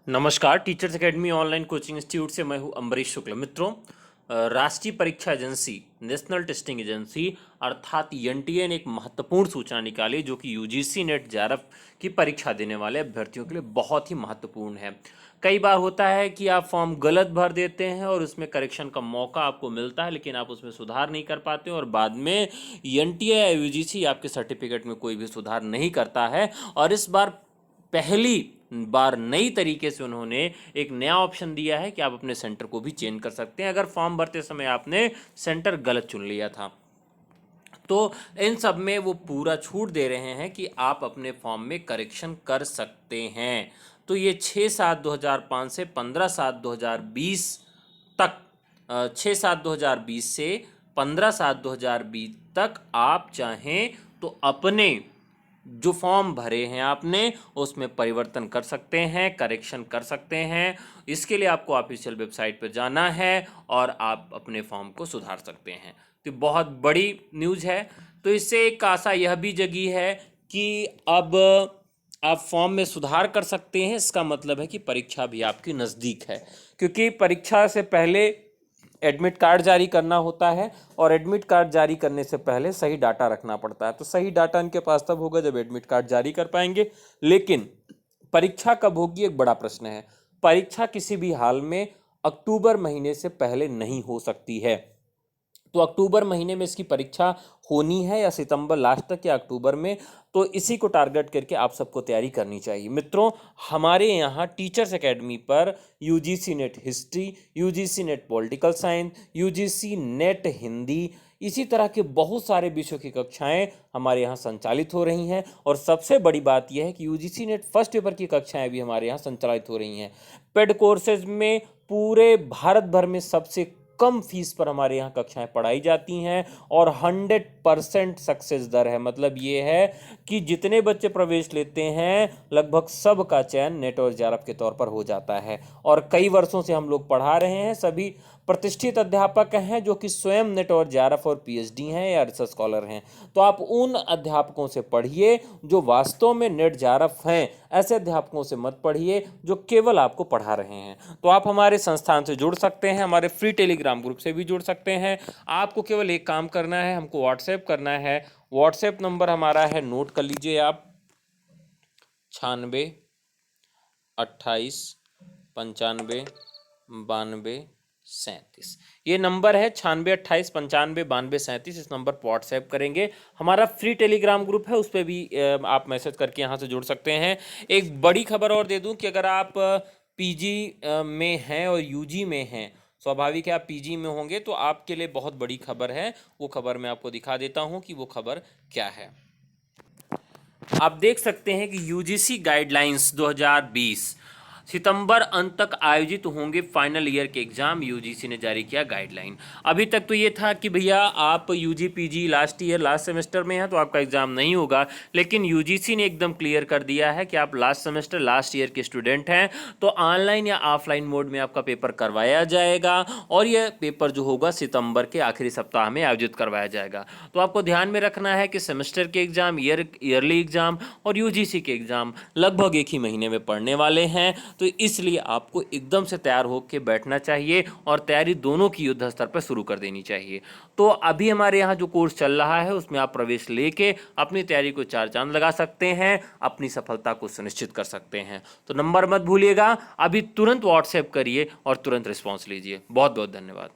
नमस्कार। Teachers academy online coaching institute से मैं हूं अम्बरीश शुक्ल। मित्रों, राष्ट्रीय परीक्षा एजेंसी, नेशनल टेस्टिंग एजेंसी अर्थात एनटीए ने एक महत्वपूर्ण सूचना निकाली जो कि यूजीसी नेट जेआरएफ की परीक्षा देने वाले अभ्यर्थियों के लिए बहुत ही महत्वपूर्ण है। कई बार होता है कि आप फॉर्म गलत भर देते हैं और उसमें करेक्शन का मौका आपको मिलता है, लेकिन आप उसमें सुधार नहीं कर पाते और बाद में एनटीए या यूजीसी आपके सर्टिफिकेट में कोई भी सुधार नहीं करता है। और इस बार पहली बार नई तरीके से उन्होंने एक नया ऑप्शन दिया है कि आप अपने सेंटर को भी चेंज कर सकते हैं अगर फॉर्म भरते समय आपने सेंटर गलत चुन लिया था। तो इन सब में वो पूरा छूट दे रहे हैं कि आप अपने फॉर्म में करेक्शन कर सकते हैं। तो ये 6/7/2005 से 15/7/2020 तक 6/7/2020 से 15/7/2020 तक आप चाहें तो अपने जो फॉर्म भरे हैं आपने उसमें परिवर्तन कर सकते हैं, करेक्शन कर सकते हैं। इसके लिए आपको ऑफिशियल वेबसाइट पर जाना है और आप अपने फॉर्म को सुधार सकते हैं। तो बहुत बड़ी न्यूज़ है। तो इससे एक आशा यह भी जगी है कि अब आप फॉर्म में सुधार कर सकते हैं। इसका मतलब है कि परीक्षा भी आपकी नज़दीक है, क्योंकि परीक्षा से पहले एडमिट कार्ड जारी करना होता है और एडमिट कार्ड जारी करने से पहले सही डाटा रखना पड़ता है। तो सही डाटा इनके पास तब होगा जब एडमिट कार्ड जारी कर पाएंगे। लेकिन परीक्षा कब होगी, एक बड़ा प्रश्न है। परीक्षा किसी भी हाल में अक्टूबर महीने से पहले नहीं हो सकती है। तो अक्टूबर महीने में इसकी परीक्षा होनी है या सितंबर लास्ट तक या अक्टूबर में, तो इसी को टारगेट करके आप सबको तैयारी करनी चाहिए। मित्रों, हमारे यहाँ टीचर्स एकेडमी पर UGC net history, UGC net political science, UGC net Hindi, इसी तरह के बहुत सारे विषयों की कक्षाएं हमारे यहाँ संचालित हो रही हैं। और सबसे बड़ी बात यह है कि यूजीसी नेट फर्स्ट पेपर की कक्षाएं भी हमारे यहाँ संचालित हो रही हैं। पेड कोर्सेज में पूरे भारत भर में सबसे कम फीस पर हमारे यहाँ कक्षाएं पढ़ाई जाती हैं और 100% सक्सेस दर है। मतलब ये है कि जितने बच्चे प्रवेश लेते हैं लगभग सब का चयन नेट और जेआरएफ के तौर पर हो जाता है। और कई वर्षों से हम लोग पढ़ा रहे हैं। सभी प्रतिष्ठित अध्यापक हैं जो कि स्वयं नेट और जेआरएफ और पीएचडी हैं या रिसर्च स्कॉलर हैं। तो आप उन अध्यापकों से पढ़िए जो वास्तव में नेट जेआरएफ हैं। ऐसे अध्यापकों से मत पढ़िए जो केवल आपको पढ़ा रहे हैं। तो आप हमारे संस्थान से जुड़ सकते हैं, हमारे फ्री टेलीग्राम ग्रुप से भी जुड़ सकते हैं। आपको केवल एक काम करना है, हमको व्हाट्सएप करना है। व्हाट्सएप नंबर हमारा है, नोट कर लीजिए आप, 96 98 95 92 37। ये नंबर है 96 28 95 92 37। इस नंबर पर व्हाट्सएप करेंगे। हमारा फ्री टेलीग्राम ग्रुप है, उस पर भी आप मैसेज करके यहाँ से जुड़ सकते हैं। एक बड़ी खबर और दे दूं कि अगर आप पीजी में हैं और यूजी में हैं, स्वाभाविक है आप पीजी में होंगे, तो आपके लिए बहुत बड़ी खबर है। वो खबर मैं आपको दिखा देता हूँ कि वो खबर क्या है। आप देख सकते हैं कि यूजीसी गाइडलाइंस 2020 सितंबर अंत तक आयोजित होंगे फाइनल ईयर के एग्जाम। यूजीसी ने जारी किया गाइडलाइन। अभी तक तो ये था कि भैया आप UG PG last year last semester में हैं तो आपका एग्जाम नहीं होगा, लेकिन यूजीसी ने एकदम क्लियर कर दिया है कि आप लास्ट सेमेस्टर लास्ट ईयर के स्टूडेंट हैं तो ऑनलाइन या ऑफलाइन मोड में आपका पेपर करवाया जाएगा और यह पेपर जो होगा सितंबर के आखिरी सप्ताह में आयोजित करवाया जाएगा। तो आपको ध्यान में रखना है कि सेमेस्टर के एग्जाम, ईयरली एग्जाम और यूजीसी के एग्जाम लगभग एक ही महीने में पढ़ने वाले हैं। तो इसलिए आपको एकदम से तैयार होकर बैठना चाहिए और तैयारी दोनों की युद्ध स्तर पर शुरू कर देनी चाहिए। तो अभी हमारे यहाँ जो कोर्स चल रहा है उसमें आप प्रवेश लेके अपनी तैयारी को चार चांद लगा सकते हैं, अपनी सफलता को सुनिश्चित कर सकते हैं। तो नंबर मत भूलिएगा, अभी तुरंत व्हाट्सएप करिए और तुरंत रिस्पॉन्स लीजिए। बहुत बहुत धन्यवाद।